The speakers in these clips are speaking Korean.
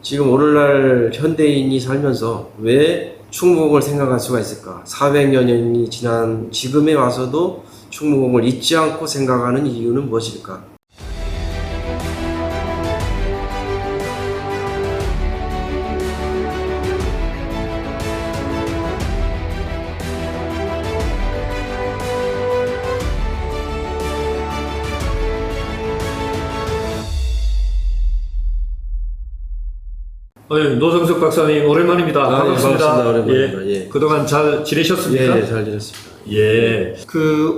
지금 오늘날 현대인이 살면서 왜 충무공을 생각할 수가 있을까? 400여 년이 지난 지금에 와서도 충무공을 잊지 않고 생각하는 이유는 무엇일까? 노성석 박사님 오랜만입니다. 반갑습니다. 반갑습니다. 오랜만입니다. 예. 그동안 잘 지내셨습니까? 예, 잘 지냈습니다.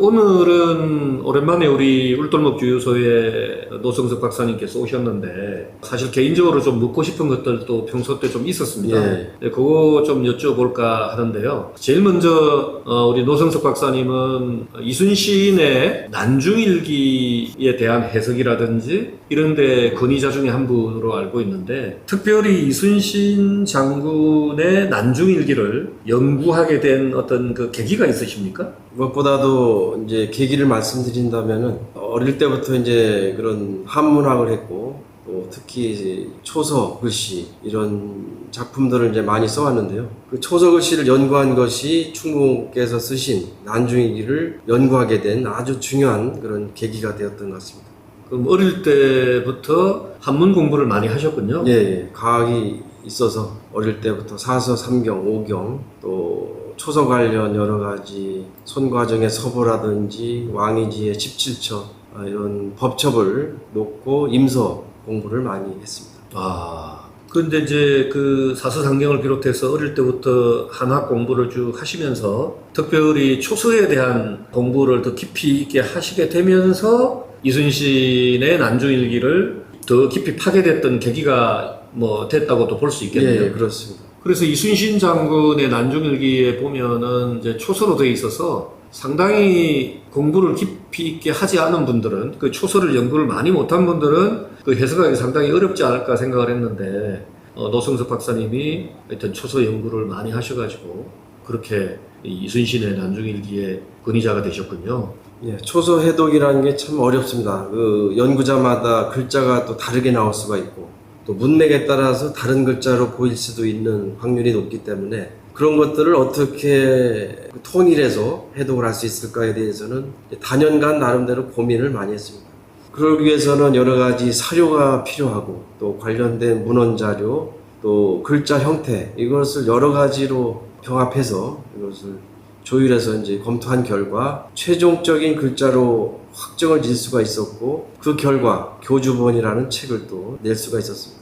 오늘은 오랜만에 우리 울돌목 주유소에 노성석 박사님께서 오셨는데 사실 개인적으로 좀 묻고 싶은 것들도 평소 때 좀 있었습니다. 그거 좀 여쭤볼까 하는데요. 제일 먼저 우리 노성석 박사님은 이순신의 난중일기에 대한 해석이라든지 이런데 권위자 중에 한 분으로 알고 있는데 특별히 이순신 장군의 난중일기를 연구하게 된 어떤 그 계기가 있으십니까? 무엇보다도 이제 계기를 말씀드린다면은 어릴 때부터 이제 그런 한문학을 했고 또 특히 이제 초서 글씨 이런 작품들을 이제 많이 써왔는데요. 그 초서 글씨를 연구한 것이 충무공께서 쓰신 난중일기를 연구하게 된 아주 중요한 그런 계기가 되었던 것 같습니다. 그럼 어릴 때부터 한문 공부를 많이 하셨군요. 예. 과학이 있어서 어릴 때부터 사서, 삼경, 오경 또 초서 관련 여러 가지 손과정의 서부라든지 왕이지의 17처 이런 법첩을 놓고 임서 공부를 많이 했습니다. 근데 이제 그 사서상경을 비롯해서 어릴 때부터 한학 공부를 쭉 하시면서 특별히 초서에 대한 공부를 더 깊이 있게 하시게 되면서 이순신의 난중일기를 더 깊이 파괴됐던 계기가 됐다고도 볼 수 있겠네요. 예, 그렇습니다. 그래서 이순신 장군의 난중일기에 보면은 이제 초서로 되어 있어서 상당히 공부를 깊이 있게 하지 않은 분들은 그 초서를 연구를 많이 못한 분들은 그 해석하기 상당히 어렵지 않을까 생각을 했는데 노성석 박사님이 하여튼 초서 연구를 많이 하셔가지고 그렇게 이순신의 난중일기의 권위자가 되셨군요. 예, 초서 해독이라는 게 참 어렵습니다. 그 연구자마다 글자가 또 다르게 나올 수가 있고 또 문맥에 따라서 다른 글자로 보일 수도 있는 확률이 높기 때문에 그런 것들을 어떻게 통일해서 해독을 할 수 있을까에 대해서는 단연간 나름대로 고민을 많이 했습니다. 그러기 위해서는 여러 가지 사료가 필요하고 또 관련된 문헌 자료 또 글자 형태 이것을 여러 가지로 병합해서 이것을 조율해서 이제 검토한 결과 최종적인 글자로 확정을 지을 수가 있었고 그 결과 교주본이라는 책을 또 낼 수가 있었습니다.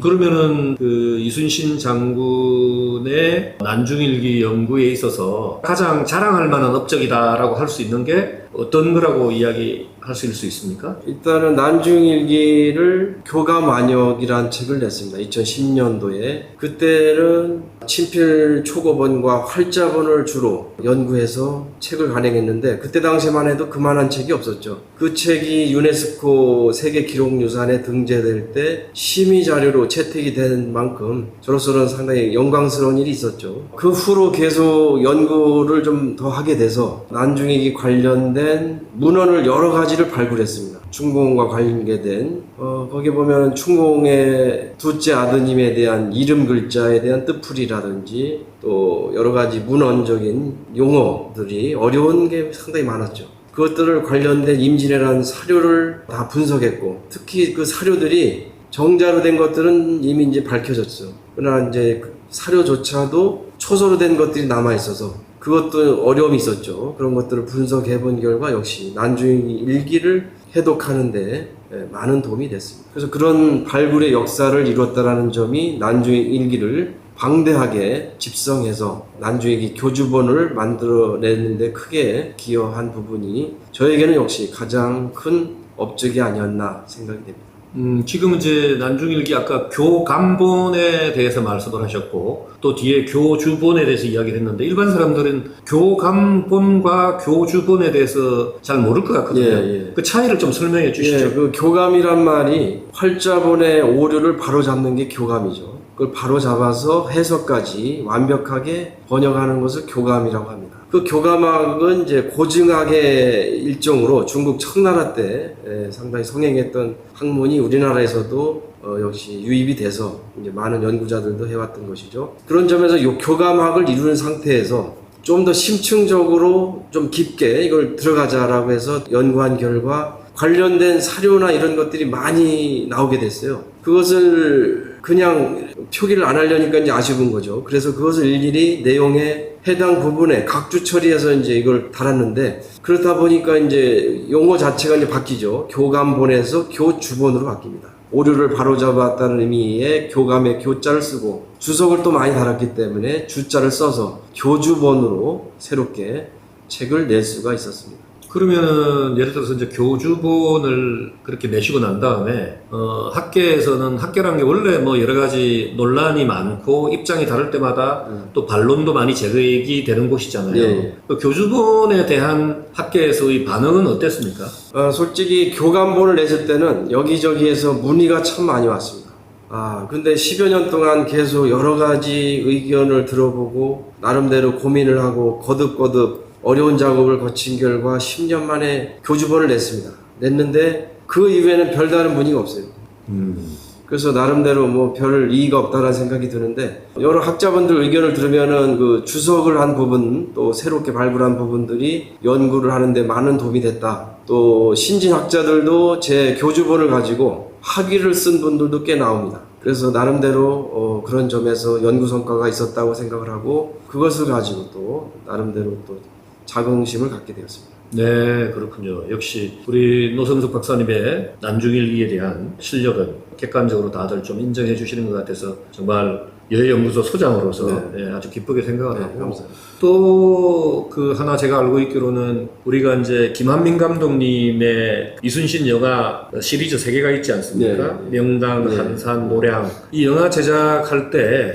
그러면은 그 이순신 장군의 난중일기 연구에 있어서 가장 자랑할 만한 업적이다라고 할 수 있는 게 어떤 거라고 이야기하실 수 있습니까? 일단은 난중일기를 교감완역이라는 책을 냈습니다. 2010년도에 그때는 친필 초고본과 활자본을 주로 연구해서 책을 간행했는데 그때 당시만 해도 그만한 책이 없었죠. 그 책이 유네스코 세계기록유산에 등재될 때 심의 자료로 채택이 된 만큼 저로서는 상당히 영광스러운 일이 있었죠. 그 후로 계속 연구를 좀 더 하게 돼서 난중일기 관련된 문헌을 여러 가지를 발굴했습니다. 충무공과 관계된 거기 보면 충무공의 둘째 아드님에 대한 이름 글자에 대한 뜻풀이라든지 또 여러 가지 문헌적인 용어들이 어려운 게 상당히 많았죠. 그것들을 관련된 임진왜란 사료를 다 분석했고 특히 그 사료들이 정자로 된 것들은 이미 이제 밝혀졌죠. 그러나 이제 사료조차도 초서로 된 것들이 남아 있어서 그것도 어려움이 있었죠. 그런 것들을 분석해 본 결과 역시 난중일기를 해독하는데 많은 도움이 됐습니다. 그래서 그런 발굴의 역사를 이뤘다라는 점이 난중일기를 방대하게 집성해서 난중일기 교주본을 만들어내는데 크게 기여한 부분이 저에게는 역시 가장 큰 업적이 아니었나 생각이 됩니다. 지금 이제 난중일기 아까 교감본에 대해서 말씀을 하셨고 또 뒤에 교주본에 대해서 이야기를 했는데 일반 사람들은 교감본과 교주본에 대해서 잘 모를 것 같거든요. 그 차이를 좀 설명해 주시죠. 그 교감이란 말이 활자본의 오류를 바로잡는 게 교감이죠. 그걸 바로잡아서 해석까지 완벽하게 번역하는 것을 교감이라고 합니다. 그 교감학은 이제 고증학의 일종으로 중국 청나라 때 상당히 성행했던 학문이 우리나라에서도 역시 유입이 돼서 이제 많은 연구자들도 해왔던 것이죠. 그런 점에서 요 교감학을 이루는 상태에서 좀 더 심층적으로 좀 깊게 이걸 들어가자라고 해서 연구한 결과 관련된 사료나 이런 것들이 많이 나오게 됐어요. 그것을 그냥 표기를 안 하려니까 이제 아쉬운 거죠. 그래서 그것을 일일이 내용에 해당 부분에 각주 처리해서 이제 이걸 달았는데, 그렇다 보니까 이제 용어 자체가 이제 바뀌죠. 교감본에서 교주본으로 바뀝니다. 오류를 바로잡았다는 의미의 교감의 교자를 쓰고 주석을 또 많이 달았기 때문에 주자를 써서 교주본으로 새롭게 책을 낼 수가 있었습니다. 그러면은 예를 들어서 이제 교주본을 그렇게 내시고 난 다음에 학계에서는 학계라는 게 원래 뭐 여러 가지 논란이 많고 입장이 다를 때마다 또 반론도 많이 제기되는 되는 곳이잖아요. 예. 그 교주본에 대한 학계에서의 반응은 어땠습니까? 솔직히 교감본을 냈을 때는 여기저기에서 문의가 참 많이 왔습니다. 근데 10여 년 동안 계속 여러 가지 의견을 들어보고 나름대로 고민을 하고 거듭거듭 어려운 작업을 거친 결과 10년 만에 교주본을 냈는데 그 이후에는 별다른 문의가 없어요. 그래서 나름대로 뭐 별 이의가 없다는 생각이 드는데, 여러 학자분들 의견을 들으면은 그 주석을 한 부분, 또 새롭게 발굴한 부분들이 연구를 하는데 많은 도움이 됐다. 또 신진학자들도 제 교주본을 가지고 학위를 쓴 분들도 꽤 나옵니다. 그래서 나름대로 그런 점에서 연구 성과가 있었다고 생각을 하고, 그것을 가지고 또 나름대로 또 자긍심을 갖게 되었습니다. 네, 그렇군요. 역시 우리 노성석 박사님의 난중일기에 대한 실력은 객관적으로 다들 좀 인정해 주시는 것 같아서 정말 여해연구소 소장으로서 네, 아주 기쁘게 생각을 하고, 감사합니다. 또 그 하나 제가 알고 있기로는 우리가 이제 김한민 감독님의 이순신 영화 시리즈 3개가 있지 않습니까? 네. 명당, 네. 한산, 노량. 이 영화 제작할 때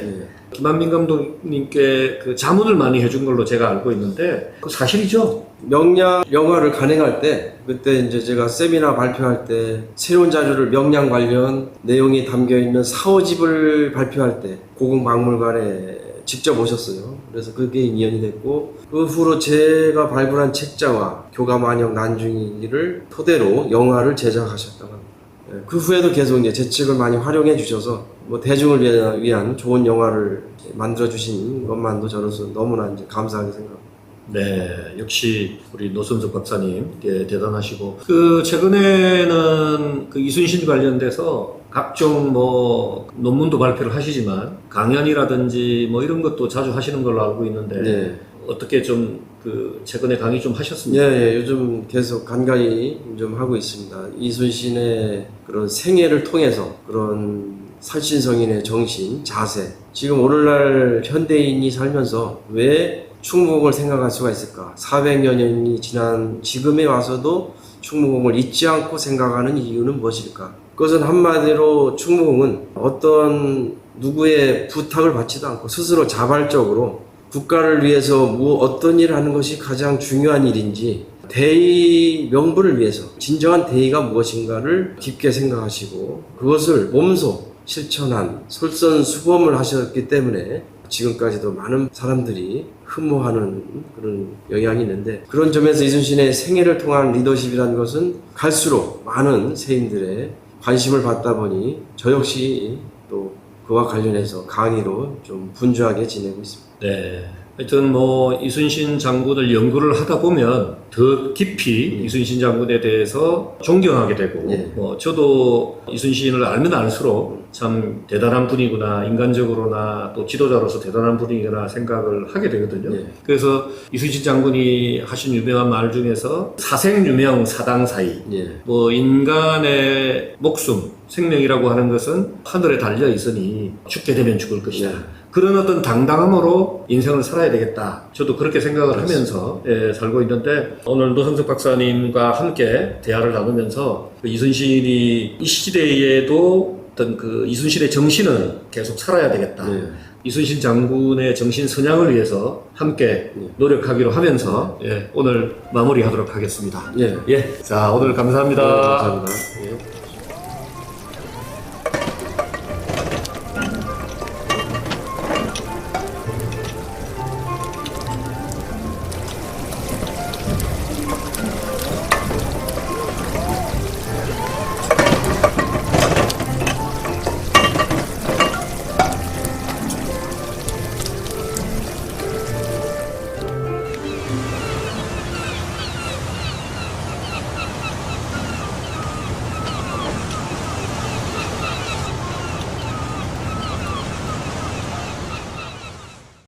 김한민 감독님께 그 자문을 많이 해준 걸로 제가 알고 있는데 그 사실이죠? 명량 영화를 간행할 때, 그때 이제 제가 세미나 발표할 때 새로운 자료를 명량 관련 내용이 담겨 있는 4, 5집을 발표할 때 고궁박물관에 직접 오셨어요. 그래서 그게 인연이 됐고, 그 후로 제가 발굴한 책자와 교감환영 난중일기를 토대로 영화를 제작하셨다고 합니다. 그 후에도 계속 이제 제 책을 많이 활용해 주셔서 뭐 대중을 위한 좋은 영화를 만들어 주신 것만도 저로서 너무나 이제 감사하게 생각합니다. 네, 역시 우리 노선석 박사님 대단하시고, 그 최근에는 그 이순신 관련돼서 각종 뭐 논문도 발표를 하시지만 강연이라든지 뭐 이런 것도 자주 하시는 걸로 알고 있는데 네. 어떻게 좀 그 최근에 강의 좀 하셨습니까? 예, 요즘 계속 간간히 좀 하고 있습니다. 이순신의 그런 생애를 통해서 그런 살신성인의 정신, 자세, 지금 오늘날 현대인이 살면서 왜 충무공을 생각할 수가 있을까? 400여 년이 지난 지금에 와서도 충무공을 잊지 않고 생각하는 이유는 무엇일까? 그것은 한마디로 충무공은 어떤 누구의 부탁을 받지도 않고 스스로 자발적으로 국가를 위해서 어떤 일을 하는 것이 가장 중요한 일인지, 대의 명분을 위해서 진정한 대의가 무엇인가를 깊게 생각하시고 그것을 몸소 실천한 솔선수범을 하셨기 때문에 지금까지도 많은 사람들이 흠모하는 그런 영향이 있는데, 그런 점에서 이순신의 생애를 통한 리더십이라는 것은 갈수록 많은 세인들의 관심을 받다 보니 저 역시 또 그와 관련해서 강의로 좀 분주하게 지내고 있습니다. 네. 하여튼 뭐 이순신 장군을 연구를 하다 보면 더 깊이 이순신 장군에 대해서 존경하게 되고, 뭐 저도 이순신을 알면 알수록 참 대단한 분이구나, 인간적으로나 또 지도자로서 대단한 분이구나 생각을 하게 되거든요. 그래서 이순신 장군이 하신 유명한 말 중에서 사생유명 사당사이, 뭐 인간의 목숨, 생명이라고 하는 것은 하늘에 달려 있으니 죽게 되면 죽을 것이다. 그런 어떤 당당함으로 인생을 살아야 되겠다. 저도 그렇게 생각을 하면서 살고 있는데, 오늘 노성석 박사님과 함께 대화를 나누면서 그 이순신이 이 시대에도 어떤 그 이순신의 정신은 계속 살아야 되겠다. 이순신 장군의 정신 선양을 위해서 함께 노력하기로 하면서 오늘 마무리하도록 하겠습니다. 자, 오늘 감사합니다. 감사합니다.